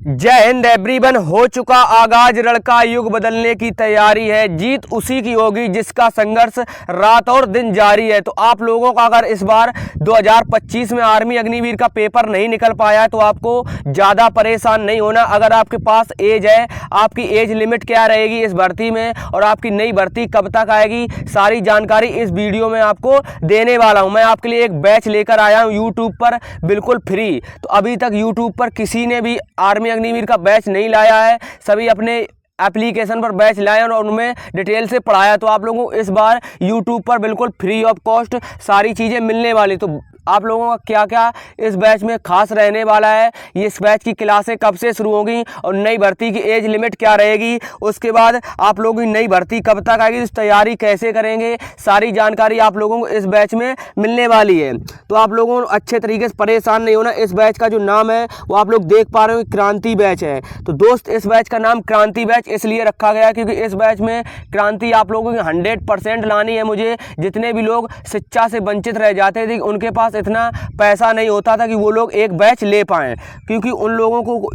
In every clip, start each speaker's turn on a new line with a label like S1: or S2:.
S1: जय हिंद एवरीवन। हो चुका आगाज, लड़का युग बदलने की तैयारी है, जीत उसी की होगी जिसका संघर्ष रात और दिन जारी है। तो आप लोगों का अगर इस बार 2025 में आर्मी अग्निवीर का पेपर नहीं निकल पाया है तो आपको ज़्यादा परेशान नहीं होना। अगर आपके पास एज है, आपकी एज लिमिट क्या रहेगी इस भर्ती में और आपकी नई भर्ती कब तक आएगी, सारी जानकारी इस वीडियो में आपको देने वाला हूं। मैं आपके लिए एक बैच लेकर आया हूं यूट्यूब पर बिल्कुल फ्री। तो अभी तक यूट्यूब पर किसी ने भी आर्मी अग्निवीर का बैच नहीं लाया है, सभी अपने एप्लीकेशन पर बैच लाए और उनमें डिटेल से पढ़ाया। तो आप लोगों को इस बार यूट्यूब पर बिल्कुल फ्री ऑफ कॉस्ट सारी चीज़ें मिलने वाली। तो आप लोगों का क्या क्या इस बैच में खास रहने वाला है, ये इस बैच की क्लासें कब से शुरू होंगी और नई भर्ती की एज लिमिट क्या रहेगी, उसके बाद आप लोगों की नई भर्ती कब तक आएगी, इस तैयारी कैसे करेंगे, सारी जानकारी आप लोगों को इस बैच में मिलने वाली है। तो आप लोगों को अच्छे तरीके से परेशान नहीं होना। इस बैच का जो नाम है वो आप लोग देख पा रहे हो, क्रांति बैच है। तो दोस्त, इस बैच का नाम क्रांति बैच इसलिए रखा गया क्योंकि इस बैच में क्रांति आप लोगों की 100% लानी है। मुझे जितने भी लोग शिक्षा से वंचित रह जाते थे, उनके पास इतना पैसा नहीं होता था कि वो लोग एक बैच ले पाएँ, क्योंकि उन लोगों को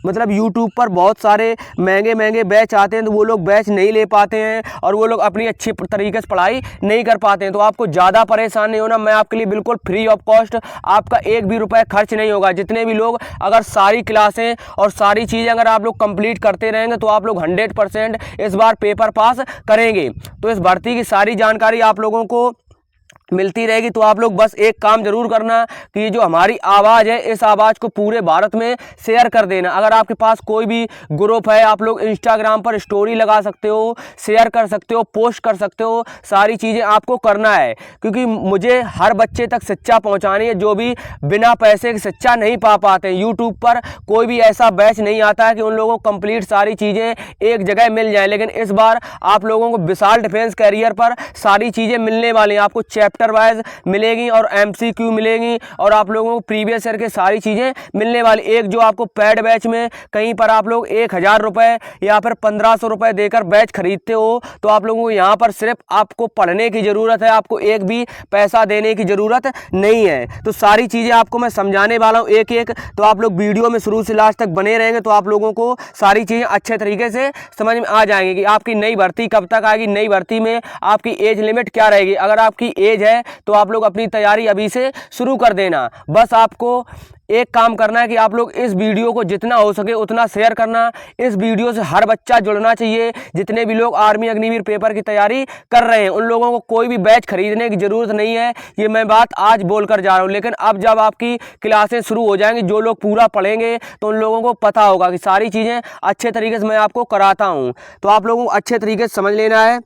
S1: मतलब यूट्यूब पर बहुत सारे महंगे महंगे बैच आते हैं तो वो लोग बैच नहीं ले पाते हैं और वो लोग अपनी अच्छी तरीके से पढ़ाई नहीं कर पाते हैं। तो आपको ज़्यादा परेशान नहीं होना, मैं आपके लिए बिल्कुल फ्री ऑफ कॉस्ट, आपका एक भी रुपये खर्च नहीं होगा। जितने भी लोग अगर सारी क्लासें और सारी चीज़ें अगर आप लोग कंप्लीट करते रहेंगे तो आप लोग 100% इस बार पेपर पास करेंगे। तो इस भर्ती की सारी जानकारी आप लोगों को मिलती रहेगी। तो आप लोग बस एक काम जरूर करना कि ये जो हमारी आवाज़ है, इस आवाज़ को पूरे भारत में शेयर कर देना। अगर आपके पास कोई भी ग्रुप है, आप लोग इंस्टाग्राम पर स्टोरी लगा सकते हो, शेयर कर सकते हो, पोस्ट कर सकते हो, सारी चीज़ें आपको करना है। क्योंकि मुझे हर बच्चे तक शिक्षा पहुंचानी है जो भी बिना पैसे की शिक्षा नहीं पा पाते हैं। यूट्यूब पर कोई भी ऐसा बैच नहीं आता है कि उन लोगों को कंप्लीट सारी चीज़ें एक जगह मिल जाए, लेकिन इस बार आप लोगों को विशाल डिफेंस कैरियर पर सारी चीज़ें मिलने वाली हैं। आपको चैप्टर वाइज मिलेगी और एमसीक्यू मिलेगी और आप लोगों को प्रीवियस ईयर के सारी चीज़ें मिलने वाली। एक जो आपको पेड बैच में कहीं पर आप लोग 1000 रुपये या फिर 1500 रुपये देकर बैच खरीदते हो, तो आप लोगों को यहाँ पर सिर्फ आपको पढ़ने की ज़रूरत है, आपको एक भी पैसा देने की ज़रूरत नहीं है। तो सारी चीज़ें आपको मैं समझाने वाला हूँ एक एक। तो आप लोग वीडियो में शुरू से लास्ट तक बने रहेंगे तो आप लोगों को सारी चीज़ें अच्छे तरीके से समझ में आ जाएंगी कि आपकी नई भर्ती कब तक आएगी, नई भर्ती में आपकी एज लिमिट क्या रहेगी। अगर आपकी एज है तो आप लोग अपनी तैयारी अभी से शुरू कर देना। बस आपको एक काम करना है कि आप लोग इस वीडियो को जितना हो सके उतना शेयर करना। इस वीडियो से हर बच्चा जुड़ना चाहिए। जितने भी लोग आर्मी अग्निवीर पेपर की तैयारी कर रहे हैं उन लोगों को कोई भी बैच खरीदने की ज़रूरत नहीं है। ये मैं बात आज बोलकर जा रहा हूँ, लेकिन अब जब आपकी क्लासें शुरू हो जाएंगी, जो लोग पूरा पढ़ेंगे तो उन लोगों को पता होगा कि सारी चीज़ें अच्छे तरीके से मैं आपको कराता हूँ। तो आप लोगों को अच्छे तरीके से समझ लेना है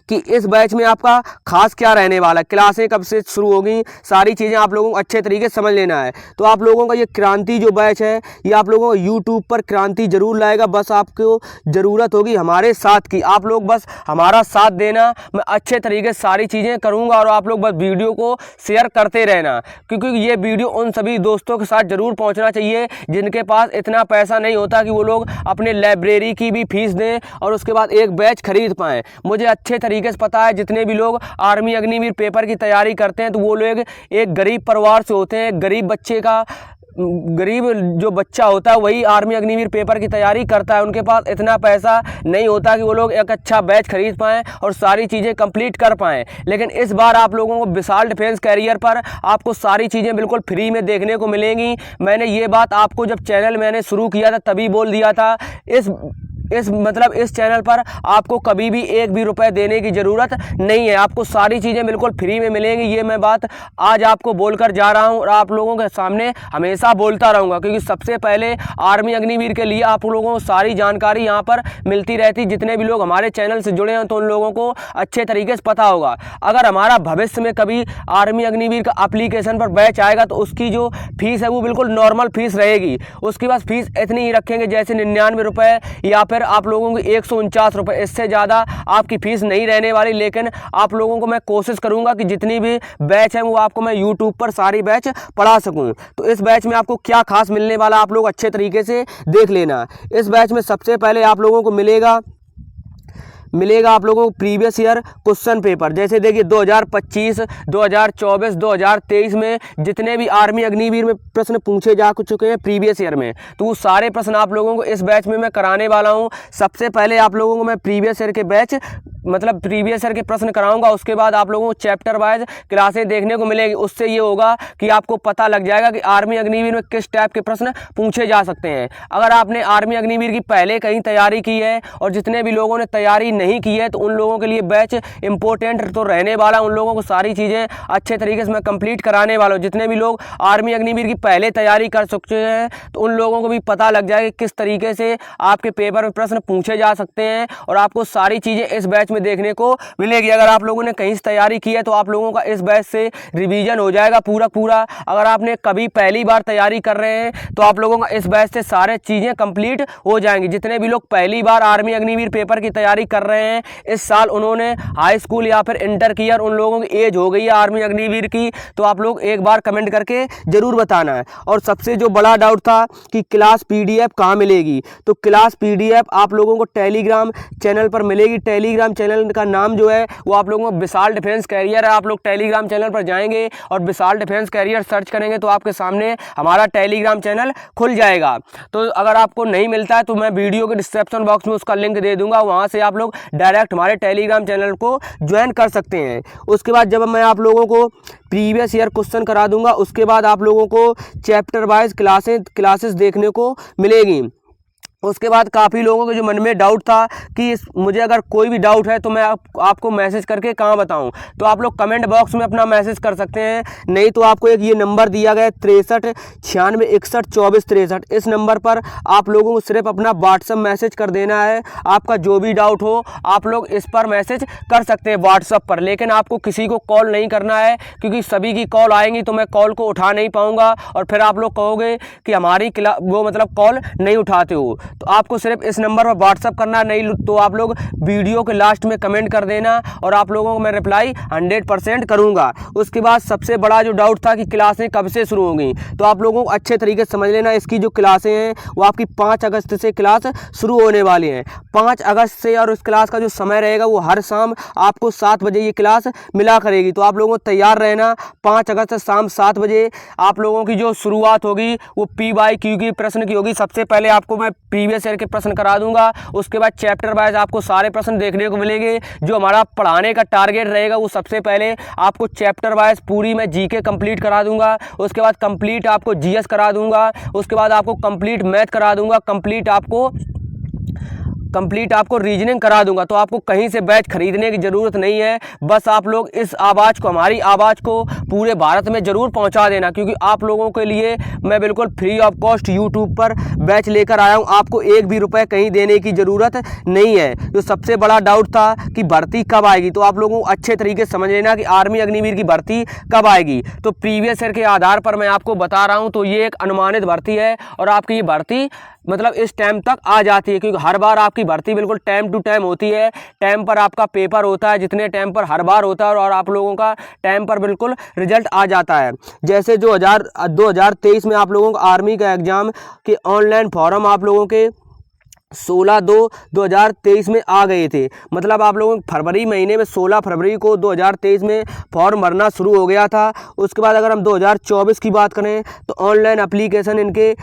S1: कि इस बैच में आपका खास क्या रहने वाला है, क्लासें कब से शुरू होगी, सारी चीज़ें आप लोगों को अच्छे तरीके से समझ लेना है। तो आप लोगों का ये क्रांति जो बैच है ये आप लोगों को यूट्यूब पर क्रांति जरूर लाएगा। बस आपको ज़रूरत होगी हमारे साथ की, आप लोग बस हमारा साथ देना। मैं अच्छे तरीके से सारी चीज़ें करूँगा और आप लोग बस वीडियो को शेयर करते रहना, क्योंकि ये वीडियो उन सभी दोस्तों के साथ ज़रूर पहुँचना चाहिए जिनके पास इतना पैसा नहीं होता कि वो लोग अपने लाइब्रेरी की भी फीस दें और उसके बाद एक बैच खरीद पाएँ। मुझे अच्छे तरीके से पता है जितने भी लोग आर्मी अग्निवीर पेपर की तैयारी करते हैं तो वो लोग एक गरीब परिवार से होते हैं। गरीब बच्चे का गरीब जो बच्चा होता है वही आर्मी अग्निवीर पेपर की तैयारी करता है। उनके पास इतना पैसा नहीं होता कि वो लोग एक अच्छा बैच खरीद पाएँ और सारी चीज़ें कंप्लीट कर पाएँ। लेकिन इस बार आप लोगों को विशाल डिफेंस कैरियर पर आपको सारी चीज़ें बिल्कुल फ्री में देखने को मिलेंगी। मैंने ये बात आपको जब चैनल मैंने शुरू किया था तभी बोल दिया था। इस चैनल पर आपको कभी भी एक भी रुपए देने की ज़रूरत नहीं है, आपको सारी चीज़ें बिल्कुल फ्री में मिलेंगी। ये मैं बात आज आपको बोलकर जा रहा हूँ और आप लोगों के सामने हमेशा बोलता रहूँगा, क्योंकि सबसे पहले आर्मी अग्निवीर के लिए आप लोगों को सारी जानकारी यहाँ पर मिलती रहती। जितने भी लोग हमारे चैनल से जुड़े हैं तो उन लोगों को अच्छे तरीके से पता होगा। अगर हमारा भविष्य में कभी आर्मी अग्निवीर का एप्लीकेशन पर बैच आएगा तो उसकी जो फीस है वो बिल्कुल नॉर्मल फीस रहेगी। उसके बाद फीस इतनी ही रखेंगे जैसे 99 रुपये या फिर आप लोगों को 149 रुपये, इससे ज़्यादा आपकी फ़ीस नहीं रहने वाली। लेकिन आप लोगों को मैं कोशिश करूंगा कि जितनी भी बैच है वो आपको मैं यूट्यूब पर सारी बैच पढ़ा सकूं। तो इस बैच में आपको क्या खास मिलने वाला आप लोग अच्छे तरीके से देख लेना। इस बैच में सबसे पहले आप लोगों को मिलेगा मिलेगा आप लोगों को प्रीवियस ईयर क्वेश्चन पेपर। जैसे देखिए 2025, 2024, 2023 में जितने भी आर्मी अग्निवीर में प्रश्न पूछे जा चुके हैं प्रीवियस ईयर में, तो वो सारे प्रश्न आप लोगों को इस बैच में मैं कराने वाला हूं। सबसे पहले आप लोगों को मैं प्रीवियस ईयर के बैच मतलब प्रीवियस ईयर के प्रश्न कराऊंगा, उसके बाद आप लोगों को चैप्टर वाइज क्लासें देखने को मिलेगी। उससे ये होगा कि आपको पता लग जाएगा कि आर्मी अग्निवीर में किस टाइप के प्रश्न पूछे जा सकते हैं। अगर आपने आर्मी अग्निवीर की पहले कहीं तैयारी की है और जितने भी लोगों ने तैयारी नहीं की है, तो उन लोगों के लिए बैच इंपॉर्टेंट तो रहने वाला। उन लोगों को सारी चीज़ें अच्छे तरीके से मैं कंप्लीट कराने वाला हूँ। जितने भी लोग आर्मी अग्निवीर की पहले तैयारी कर चुके हैं, तो उन लोगों को भी पता लग जाएगा किस तरीके से आपके पेपर में प्रश्न पूछे जा सकते हैं, और आपको सारी चीज़ें इस बैच में देखने को मिलेगी। अगर आप लोगों ने कहीं से तैयारी की है, तो आप लोगों का इस बैच से रिवीजन हो जाएगा पूरा। अगर आपने कभी पहली बार तैयारी कर रहे हैं, तो आप लोगों का इस बैच से सारे चीज़ें कंप्लीट हो जाएंगी। जितने भी लोग पहली बार आर्मी अग्निवीर पेपर की तैयारी कर रहे हैं, इस साल उन्होंने हाई स्कूल या फिर इंटर किया, उन लोगों की एज हो गई है आर्मी अग्निवीर की, तो आप लोग एक बार कमेंट करके जरूर बताना है। और सबसे जो बड़ा डाउट था कि क्लास पीडीएफ कहाँ मिलेगी, तो क्लास पीडीएफ आप लोगों को टेलीग्राम चैनल पर मिलेगी। टेलीग्राम चैनल का नाम जो है वो आप लोगों को विशाल डिफेंस कैरियर है। आप लोग टेलीग्राम चैनल पर जाएंगे और विशाल डिफेंस कैरियर सर्च करेंगे, तो आपके सामने हमारा टेलीग्राम चैनल खुल जाएगा। तो अगर आपको नहीं मिलता है, तो मैं वीडियो के डिस्क्रिप्शन बॉक्स में उसका लिंक दे दूंगा, वहां से आप लोग डायरेक्ट हमारे टेलीग्राम चैनल को ज्वाइन कर सकते हैं। उसके बाद जब मैं आप लोगों को प्रीवियस ईयर क्वेश्चन करा दूंगा, उसके बाद आप लोगों को चैप्टर वाइज क्लासेस देखने को मिलेगी। उसके बाद काफ़ी लोगों के जो मन में डाउट था कि मुझे अगर कोई भी डाउट है तो मैं आपको मैसेज करके कहाँ बताऊं, तो आप लोग कमेंट बॉक्स में अपना मैसेज कर सकते हैं। नहीं तो आपको एक ये नंबर दिया गया है 63 96 61 24 63, इस नंबर पर आप लोगों को सिर्फ अपना व्हाट्सअप मैसेज कर देना है। आपका जो भी डाउट हो आप लोग इस पर मैसेज कर सकते हैं व्हाट्सअप पर, लेकिन आपको किसी को कॉल नहीं करना है, क्योंकि सभी की कॉल आएंगी तो मैं कॉल को उठा नहीं पाऊँगा, और फिर आप लोग कहोगे कि हमारी वो मतलब कॉल नहीं उठाते हो। तो आपको सिर्फ इस नंबर पर व्हाट्सअप करना, नहीं तो आप लोग वीडियो के लास्ट में कमेंट कर देना, और आप लोगों को मैं रिप्लाई 100% करूंगा। उसके बाद सबसे बड़ा जो डाउट था कि क्लासें कब से शुरू होंगी, तो आप लोगों को अच्छे तरीके से समझ लेना। इसकी जो क्लासें हैं वो आपकी 5 अगस्त से क्लास शुरू होने वाली हैं, 5 अगस्त से। और उस क्लास का जो समय रहेगा वो हर शाम आपको 7 बजे ये क्लास मिला करेगी। तो आप लोगों को तैयार रहना। 5 अगस्त शाम 7 बजे आप लोगों की जो शुरुआत होगी वो PYQ की प्रश्न की होगी। सबसे पहले आपको मैं प्रीवियस ईयर के प्रश्न करा दूंगा, उसके बाद चैप्टर वाइज आपको सारे प्रश्न देखने को मिलेंगे। जो हमारा पढ़ाने का टारगेट रहेगा वो सबसे पहले आपको चैप्टर वाइज पूरी मैं जीके कंप्लीट करा दूंगा, उसके बाद कंप्लीट आपको जीएस करा दूंगा, उसके बाद आपको कंप्लीट मैथ करा दूंगा, कंप्लीट आपको रीजनिंग करा दूंगा। तो आपको कहीं से बैच खरीदने की ज़रूरत नहीं है, बस आप लोग इस आवाज़ को, हमारी आवाज़ को पूरे भारत में ज़रूर पहुंचा देना, क्योंकि आप लोगों के लिए मैं बिल्कुल फ्री ऑफ कॉस्ट यूट्यूब पर बैच लेकर आया हूं। आपको एक भी रुपये कहीं देने की ज़रूरत नहीं है। जो सबसे बड़ा डाउट था कि भर्ती कब आएगी, तो आप लोगों को अच्छे तरीके से समझ लेना कि आर्मी अग्निवीर की भर्ती कब आएगी। तो प्रीवियस ईयर के आधार पर मैं आपको बता रहा हूँ, तो ये एक अनुमानित भर्ती है, और आपकी ये भर्ती मतलब इस टाइम तक आ जाती है, क्योंकि हर बार आपकी भर्ती बिल्कुल टाइम टू टाइम होती है। टाइम पर आपका पेपर होता है, जितने टाइम पर हर बार होता है, और आप लोगों का टाइम पर बिल्कुल रिजल्ट आ जाता है। जैसे 2023 में आप लोगों का आर्मी का एग्ज़ाम के ऑनलाइन फॉर्म आप लोगों के 16/2/2023 में आ गए थे। मतलब आप लोगों को फरवरी महीने में 16 फरवरी को 2023 में फॉर्म भरना शुरू हो गया था। उसके बाद अगर हम 2024 की बात करें, तो ऑनलाइन एप्लीकेशन इनके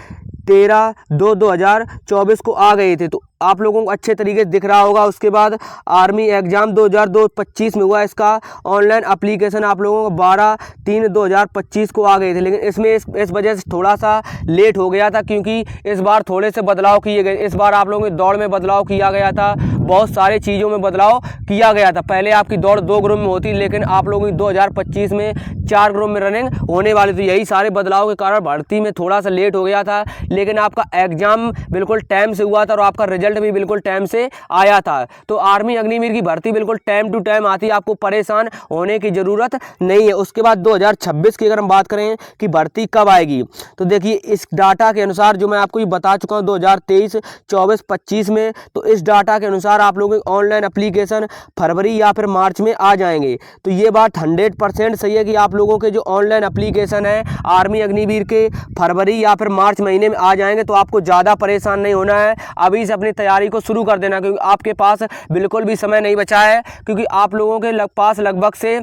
S1: 13/2/2024 को आ गए थे। तो आप लोगों को अच्छे तरीके से दिख रहा होगा। उसके बाद आर्मी एग्ज़ाम 2025 में हुआ, इसका ऑनलाइन एप्लीकेशन आप लोगों को 12/3/2025 को आ गए थे। लेकिन इसमें इस वजह से थोड़ा सा लेट हो गया था, क्योंकि इस बार थोड़े से बदलाव किए गए। इस बार आप लोगों की दौड़ में बदलाव किया गया था, बहुत सारी चीज़ों में बदलाव किया गया था। पहले आपकी दौड़ 2 ग्रुप में होती, लेकिन आप लोगों की 2025 में 4 ग्रुप में रनिंग होने वाली थी। यही सारे बदलाव के कारण भर्ती में थोड़ा सा लेट हो गया था, लेकिन आपका एग्ज़ाम बिल्कुल टाइम से हुआ था, और आपका रिजल्ट भी बिल्कुल टाइम से आया था। तो आर्मी अग्निवीर की भर्ती बिल्कुल टाइम टू टाइम आती है, आपको परेशान होने की ज़रूरत नहीं है। उसके बाद 2026 की अगर हम बात करें कि भर्ती कब आएगी, तो देखिए इस डाटा के अनुसार जो मैं आपको ये बता चुका हूँ 2023, 24, 25 में, तो इस डाटा के अनुसार आप लोगों के ऑनलाइन एप्लीकेशन फरवरी या फिर मार्च में आ जाएंगे। तो ये बात 100% सही है कि आप लोगों के जो ऑनलाइन एप्लीकेशन है आर्मी अग्निवीर के फरवरी या फिर मार्च महीने में आ जाएंगे। तो आपको ज़्यादा परेशान नहीं होना है, अभी से अपनी तैयारी को शुरू कर देना, क्योंकि आपके पास बिल्कुल भी समय नहीं बचा है, क्योंकि आप लोगों के पास लगभग से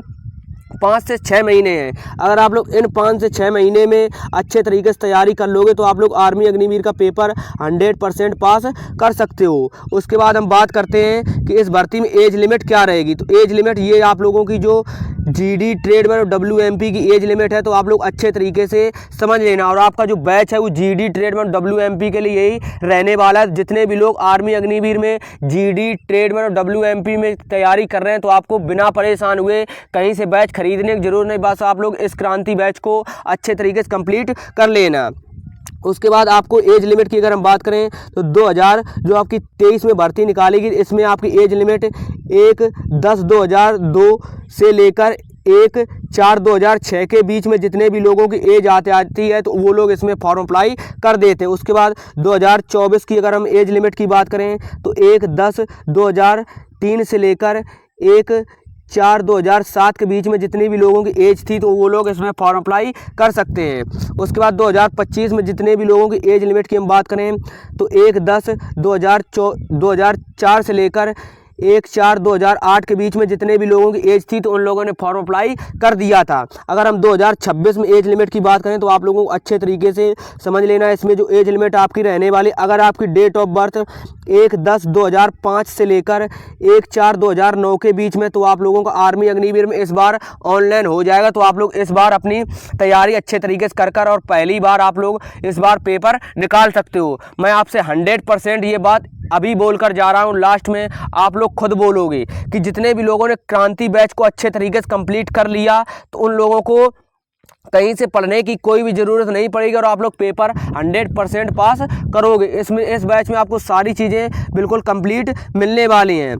S1: 5 से 6 महीने हैं। अगर आप लोग इन 5 से 6 महीने में अच्छे तरीके से तैयारी कर लोगे तो आप लोग आर्मी अग्निवीर का पेपर 100% पास कर सकते हो। उसके बाद हम बात करते हैं कि इस भर्ती में एज लिमिट क्या रहेगी। तो एज लिमिट ये आप लोगों की जो जीडी ट्रेडमैन और WMP की एज लिमिट है, तो आप लोग अच्छे तरीके से समझ लेना। और आपका जो बैच है वो जीडी ट्रेडमैन WMP के लिए यही रहने वाला है। जितने भी लोग आर्मी अग्निवीर में जीडी ट्रेडमैन और WMP में तैयारी कर रहे हैं, तो आपको बिना परेशान हुए कहीं से बैच खरीदने की जरूरत नहीं, बस आप लोग इस क्रांति बैच को अच्छे तरीके से कंप्लीट कर लेना। उसके बाद आपको एज लिमिट की अगर हम बात करें तो 2000 जो आपकी 23 में भर्ती निकालेगी, इसमें आपकी एज लिमिट 1/10/2002 से लेकर 1/4/2006 के बीच में जितने भी लोगों की एज आती है, तो वो लोग इसमें फॉर्म अप्लाई कर देते हैं। उसके बाद 2024 की अगर हम एज लिमिट की बात करें तो 1/10/2003 से लेकर 1/4/2007 के बीच में जितनी भी लोगों की एज थी, तो वो लोग इसमें फॉर्म अप्लाई कर सकते हैं। उसके बाद 2025 में जितने भी लोगों की एज लिमिट की हम बात करें तो 1/10/2004 से लेकर 1/4/2008 के बीच में जितने भी लोगों की एज थी, तो उन लोगों ने फॉर्म अप्लाई कर दिया था। अगर हम 2026 में एज लिमिट की बात करें तो आप लोगों को अच्छे तरीके से समझ लेना है। इसमें जो एज लिमिट आपकी रहने वाली, अगर आपकी डेट ऑफ बर्थ 1/10/2005 से लेकर 1/4/2009 के बीच में, तो आप लोगों का आर्मी अग्निवीर में इस बार ऑनलाइन हो जाएगा। तो आप लोग इस बार अपनी तैयारी अच्छे तरीके से कर और पहली बार आप लोग इस बार पेपर निकाल सकते हो। मैं आपसे 100% ये बात अभी बोलकर जा रहा हूँ, लास्ट में आप लोग खुद बोलोगे कि जितने भी लोगों ने क्रांति बैच को अच्छे तरीके से कंप्लीट कर लिया, तो उन लोगों को कहीं से पढ़ने की कोई भी ज़रूरत नहीं पड़ेगी और आप लोग पेपर 100% पास करोगे। इस बैच में आपको सारी चीज़ें बिल्कुल कंप्लीट मिलने वाली हैं।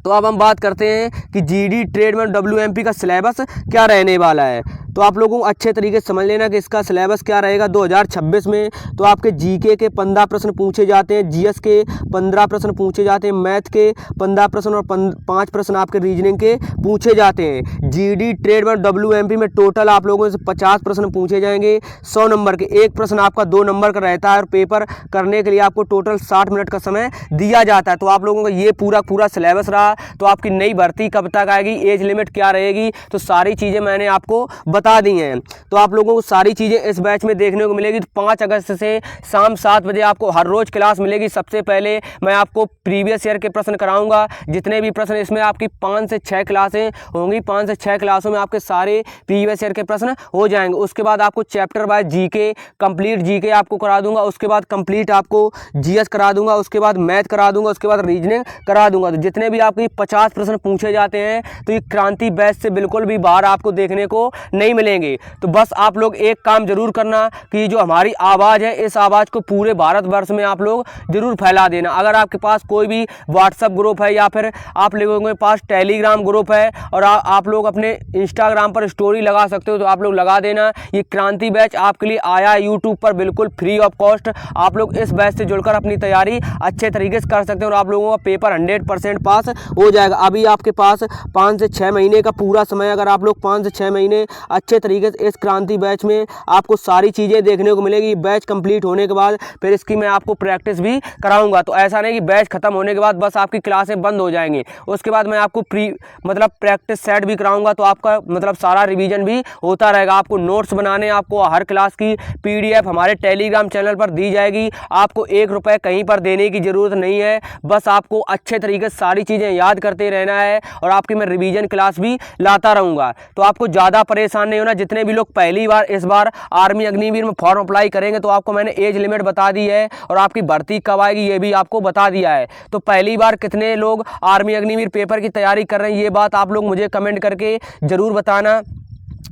S1: तो अब हम बात करते हैं कि जीडी ट्रेडमैन WMP का सिलेबस क्या रहने वाला है। तो आप लोगों को अच्छे तरीके से समझ लेना कि इसका सिलेबस क्या रहेगा। 2026 में तो आपके जीके के 15 प्रश्न पूछे जाते हैं, जीएस के 15 प्रश्न पूछे जाते हैं, मैथ के 15 प्रश्न और 5 प्रश्न आपके रीजनिंग के पूछे जाते हैं। जीडी ट्रेडमैन WMP में टोटल आप लोगों से 50 प्रश्न पूछे जाएंगे 100 नंबर के। एक प्रश्न आपका 2 नंबर का रहता है और पेपर करने के लिए आपको टोटल 60 मिनट का समय दिया जाता है। तो आप लोगों का ये पूरा सिलेबस रहा। तो आपकी नई भर्ती कब तक आएगी, एज लिमिट क्या रहेगी, तो सारी चीज़ें मैंने आपको बता दी हैं। तो आप लोगों को सारी चीज़ें इस बैच में देखने को मिलेगी। 5 अगस्त से शाम 7 बजे आपको हर रोज़ क्लास मिलेगी। सबसे पहले मैं आपको प्रीवियस ईयर के प्रश्न कराऊंगा। जितने भी प्रश्न, इसमें आपकी 5 से 6 क्लासें होंगी। 5 से 6 क्लासों में आपके सारे प्रीवियस ईयर के प्रश्न हो जाएंगे। उसके बाद आपको chapter wise GK, complete GK आपको करा दूंगा। उसके बाद कंप्लीट आपको जीएस करा दूंगा। उसके बाद मैथ करा दूंगा। उसके बाद रीजनिंग करा दूंगा। तो जितने भी आपकी 50 प्रश्न पूछे जाते हैं, तो ये क्रांति बैच से बिल्कुल भी बाहर आपको देखने को नहीं मिलेंगे। तो बस आप लोग एक काम जरूर करना कि जो हमारी आवाज़ है, इस आवाज़ को पूरे भारतवर्ष में आप लोग जरूर फैला देना। अगर आपके पास कोई भी व्हाट्सएप ग्रुप है या फिर आप लोगों के पास टेलीग्राम ग्रुप है और आप लोग अपने इंस्टाग्राम पर स्टोरी लगा सकते हो, तो आप लोग लगा देना। ये क्रांति बैच आपके लिए आया है यूट्यूब पर बिल्कुल फ्री ऑफ कॉस्ट। आप लोग इस बैच से जुड़कर अपनी तैयारी अच्छे तरीके से कर सकते हो और आप लोगों का पेपर 100% पास हो जाएगा। अभी आपके पास 5 से 6 महीने का पूरा समय। अगर आप लोग 5 से 6 महीने अच्छे तरीके से इस क्रांति बैच में आपको सारी चीज़ें देखने को मिलेगी। बैच कंप्लीट होने के बाद फिर इसकी मैं आपको प्रैक्टिस भी कराऊंगा। तो ऐसा नहीं कि बैच खत्म होने के बाद बस आपकी क्लासें बंद हो जाएंगी। उसके बाद मैं आपको प्रैक्टिस सेट भी कराऊंगा। तो आपका सारा रिवीजन भी होता रहेगा। आपको नोट्स बनाने, आपको हर क्लास की PDF हमारे टेलीग्राम चैनल पर दी जाएगी। आपको 1 रुपये कहीं पर देने की ज़रूरत नहीं है। बस आपको अच्छे तरीके से सारी चीज़ें याद करते रहना है और आपकी मैं रिवीजन क्लास भी लाता रहूँगा। तो आपको ज़्यादा परेशान नहीं होना। जितने भी लोग पहली बार इस बार आर्मी अग्निवीर में फॉर्म अप्लाई करेंगे, तो आपको मैंने एज लिमिट बता दी है और आपकी भर्ती कब आएगी ये भी आपको बता दिया है। तो पहली बार कितने लोग आर्मी अग्निवीर पेपर की तैयारी कर रहे हैं, ये बात आप लोग मुझे कमेंट करके ज़रूर बताना।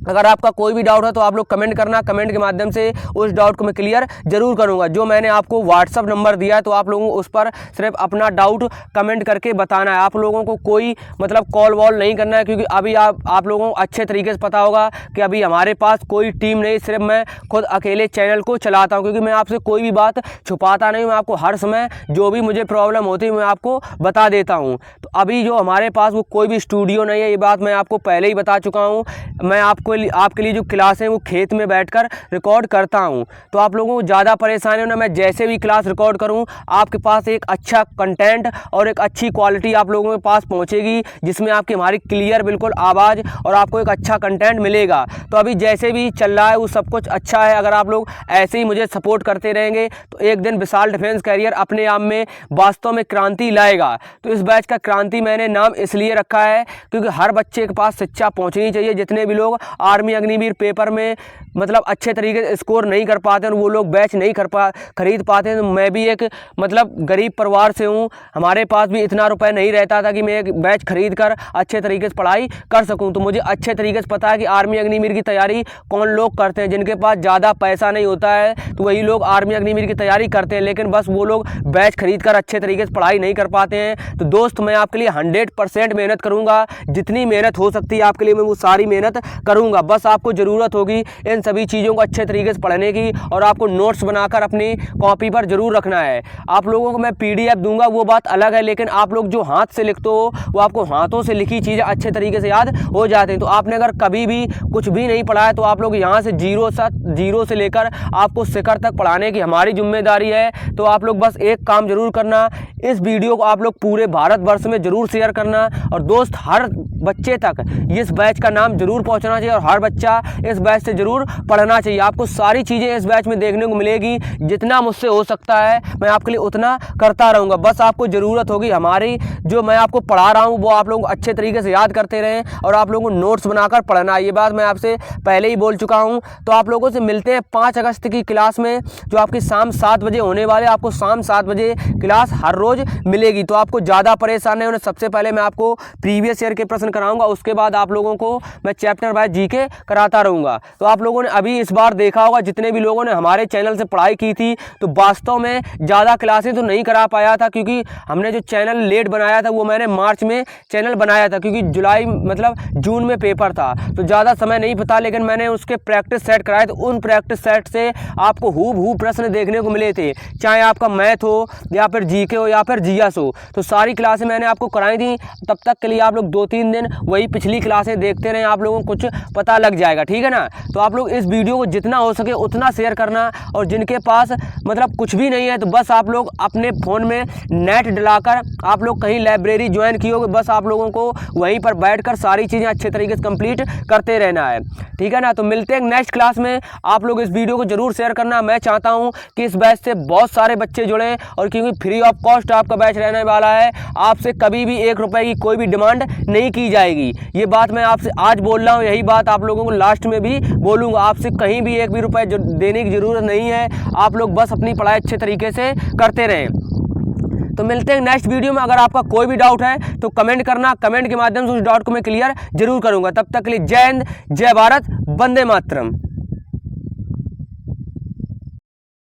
S1: अगर आपका कोई भी डाउट है तो आप लोग कमेंट करना। कमेंट के माध्यम से उस डाउट को मैं क्लियर जरूर करूंगा। जो मैंने आपको व्हाट्सअप नंबर दिया है, तो आप लोगों को उस पर सिर्फ अपना डाउट कमेंट करके बताना है। आप लोगों को कोई कॉल वॉल नहीं करना है, क्योंकि अभी आप लोगों को अच्छे तरीके से पता होगा कि अभी हमारे पास कोई टीम नहीं, सिर्फ मैं खुद अकेले चैनल को चलाता हूँ। क्योंकि मैं आपसे कोई भी बात छुपाता नहीं, मैं आपको हर समय जो भी मुझे प्रॉब्लम होती है मैं आपको बता देता हूँ। तो अभी जो हमारे पास वो कोई भी स्टूडियो नहीं है, ये बात मैं आपको पहले ही बता चुका हूँ। मैं आपको आपके लिए जो क्लास है वो खेत में बैठकर रिकॉर्ड करता हूँ। तो आप लोगों को ज़्यादा परेशानी हो ना, मैं जैसे भी क्लास रिकॉर्ड करूँ आपके पास एक अच्छा कंटेंट और एक अच्छी क्वालिटी आप लोगों के पास पहुँचेगी, जिसमें आपकी हमारी क्लियर बिल्कुल आवाज़ और आपको एक अच्छा कंटेंट मिलेगा। तो अभी जैसे भी चल रहा है वो सब कुछ अच्छा है। अगर आप लोग ऐसे ही मुझे सपोर्ट करते रहेंगे तो एक दिन विशाल डिफेंस कैरियर अपने आप में वास्तव में क्रांति लाएगा। तो इस बैच का क्रांति मैंने नाम इसलिए रखा है क्योंकि हर बच्चे के पास शिक्षा पहुंचनी चाहिए। जितने भी लोग आर्मी अग्निवीर पेपर में मतलब अच्छे तरीके से स्कोर नहीं कर पाते हैं, वो लोग बैच नहीं खरीद पाते हैं। तो मैं भी एक मतलब गरीब परिवार से हूँ, हमारे पास भी इतना रुपए नहीं रहता था कि मैं एक बैच खरीद कर अच्छे तरीके से पढ़ाई कर सकूँ। तो मुझे अच्छे तरीके से पता है कि आर्मी अग्निवीर की तैयारी कौन लोग करते हैं। जिनके पास ज़्यादा पैसा नहीं होता है तो वही लोग आर्मी अग्निवीर की तैयारी करते हैं, लेकिन बस वो लोग बैच खरीद कर अच्छे तरीके से पढ़ाई नहीं कर पाते हैं। तो दोस्त मैं आपके लिए 100% मेहनत करूँगा, जितनी मेहनत हो सकती है आपके लिए मैं वो सारी मेहनत करूँगा। बस आपको ज़रूरत होगी इन सभी चीज़ों को अच्छे तरीके से पढ़ने की और आपको नोट्स बनाकर अपनी कॉपी पर जरूर रखना है। आप लोगों को मैं PDF दूंगा वो बात अलग है, लेकिन आप लोग जो हाथ से लिखते हो वो आपको हाथों से लिखी चीज़ें अच्छे तरीके से याद हो जाते हैं। तो आपने अगर कभी भी कुछ भी नहीं पढ़ा है तो आप लोग यहाँ से जीरो से लेकर आपको शिखर तक पढ़ाने की हमारी जिम्मेदारी है। तो आप लोग बस एक काम जरूर करना, इस वीडियो को आप लोग पूरे भारतवर्ष में जरूर शेयर करना और दोस्त हर बच्चे तक इस बैच का नाम जरूर पहुंचना चाहिए और हर बच्चा इस बैच से जरूर पढ़ना चाहिए। आपको सारी चीज़ें इस बैच में देखने को मिलेगी, जितना मुझसे हो सकता है मैं आपके लिए उतना करता रहूँगा। बस आपको ज़रूरत होगी हमारी जो मैं आपको पढ़ा रहा हूँ वो आप लोग अच्छे तरीके से याद करते रहें और आप लोगों को नोट्स बनाकर पढ़ना। ये बात मैं आपसे पहले ही बोल चुका हूँ। तो आप लोगों से मिलते हैं 5 अगस्त की क्लास में, जो आपकी शाम 7 बजे होने वाले। आपको शाम 7 बजे क्लास हर रोज़ मिलेगी। तो आपको ज़्यादा परेशान नहीं होना। सबसे पहले मैं आपको प्रीवियस ईयर के प्रश्न कराऊंगा, उसके बाद आप लोगों को मैं चैप्टर वाइज जीके कराता रहूँगा। तो आप लोगों ने अभी इस बार देखा होगा जितने भी लोगों ने हमारे चैनल से पढ़ाई की थी, तो वास्तव में ज़्यादा क्लासें तो नहीं करा पाया था क्योंकि हमने जो चैनल लेट बनाया था वो मैंने मार्च में चैनल बनाया था, क्योंकि जुलाई मतलब जून में पेपर था तो ज़्यादा समय नहीं पता। लेकिन मैंने उसके प्रैक्टिस सेट कराए, तो उन प्रैक्टिस सेट से आपको हूबहू प्रश्न देखने को मिले थे, चाहे आपका मैथ हो या फिर जीके हो या फिर जीएस हो। तो सारी क्लासें मैंने आपको कराई थी। तब तक के लिए आप लोग 2-3 दिन वही पिछली क्लासें देखते रहें, आप लोगों को कुछ पता लग जाएगा, ठीक है ना। तो आप लोग इस वीडियो को जितना हो सके उतना शेयर करना, और जिनके पास मतलब कुछ भी नहीं है तो बस आप लोग अपने फ़ोन में नेट डलाकर आप लोग कहीं लाइब्रेरी ज्वाइन किए होगे, बस आप लोगों को वहीं पर बैठकर सारी चीज़ें अच्छे तरीके से कंप्लीट करते रहना है, ठीक है ना। तो मिलते हैं नेक्स्ट क्लास में। आप लोग इस वीडियो को जरूर शेयर करना। मैं चाहता हूं कि इस बैच से बहुत सारे बच्चे जुड़ें, और क्योंकि फ्री ऑफ कॉस्ट आपका बैच रहने वाला है, आपसे कभी भी 1 रुपये की कोई भी डिमांड नहीं की जाएगी। ये बात मैं आपसे आज बोल रहा हूँ, यही बात आप लोगों को लास्ट में भी बोलूँगा। आपसे कहीं भी 1 भी रुपये देने की ज़रूरत नहीं है। आप लोग बस अपनी पढ़ाई अच्छे तरीके से करते रहें। तो मिलते हैं नेक्स्ट वीडियो में। अगर आपका कोई भी डाउट है तो कमेंट करना, कमेंट के माध्यम से उस डाउट को मैं क्लियर जरूर करूंगा। तब तक के लिए जय हिंद, जय भारत, वंदे मातरम।